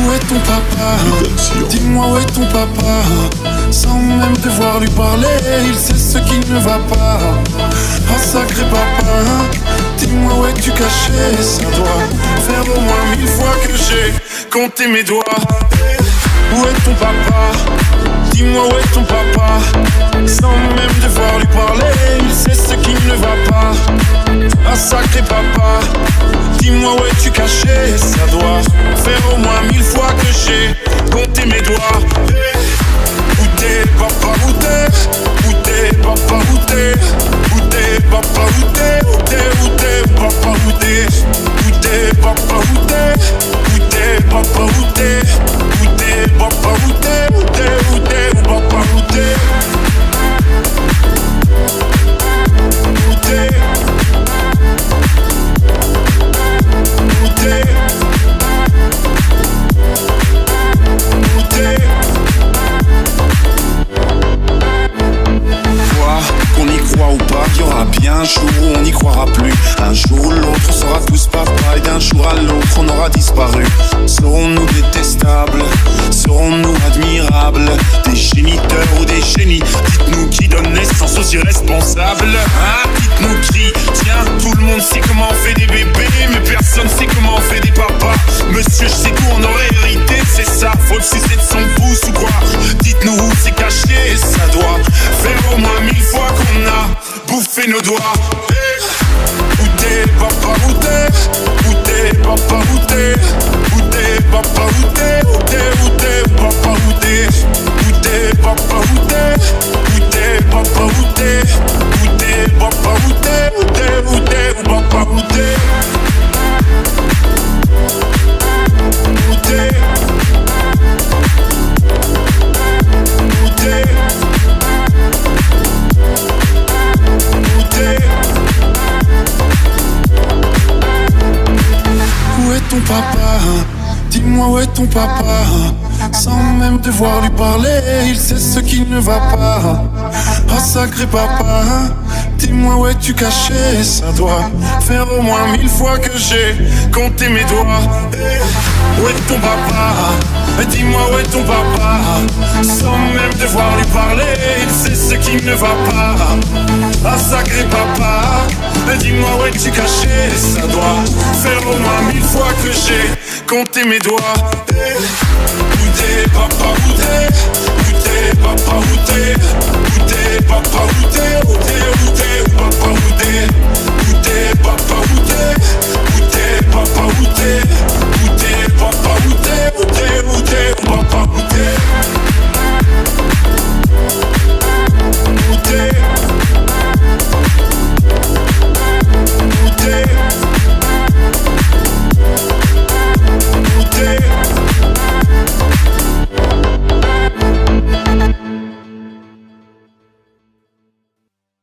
Où est ton papa? Dis-moi où est ton papa? Sans même devoir lui parler, il sait ce qui ne va pas. Oh sacré papa, dis-moi où es-tu caché? Ça doit faire au moins 1000 fois que j'ai compté mes doigts. Où est ton papa? Dis-moi où est ton papa? Sans même devoir lui parler, il sait ce qui ne va pas. Ah sacré papa, dis-moi où es-tu caché? Ça doit faire au moins 1000 fois que j'ai compté mes doigts. Où t'es papa, où t'es? Où t'es papa, où t'es? Où t'es papa, où t'es? Où t'es, où t'es papa, où t'es? Où t'es papa, où t'es? Où t'es papa, où t'es? Où t'es papa, où t'es? Où t'es, où t'es papa, où t'es? Où t'es? Où t'es? Où t'es? Qu'on y croit ou pas, qu'il y aura bien un jour où on n'y croira plus. Un jour ou l'autre, on sera tous papa, et d'un jour à l'autre, on aura disparu. Serons-nous détestables? Serons-nous admirables? Des géniteurs ou des génies? Dites-nous qui donne naissance aux irresponsables. Hein? Dites-nous qui? Tiens, tout le monde sait comment on fait des bébés, mais personne sait comment on fait des papas. Monsieur, je sais d'où on aurait hérité, c'est ça. Faut le sucer de son pouce ou quoi? Dites-nous où c'est caché, ça doit faire au moins 1000 fois qu'on a bouffé nos doigts. Où t'es papa, où t'es? Où t'es papa, où t'es? Où t'es papa, où t'es? Où t'es, où t'es papa, où t'es? Où t'es papa, où t'es? Où t'es papa, où t'es? Où t'es papa, où t'es? Où t'es, où t'es papa, où t'es? Où t'es? Où t'es? Où est ton papa? Dis-moi où est ton papa? Sans même devoir lui parler, il sait ce qui ne va pas. Oh sacré papa, dis-moi où es-tu caché? Ça doit faire au moins 1000 fois que j'ai compté mes doigts. Où est ton papa? Dis-moi où est ton papa? Sans même devoir lui parler, il sait ce qui ne va pas. Ah sacré papa, dis-moi où es-tu caché? Ça doit faire au moins 1000 fois que j'ai compté mes doigts. Où t'es papa, où t'es? Où t'es papa, où t'es? Où t'es papa, où t'es? Où t'es, où t'es papa, où t'es? Où t'es papa, où t'es?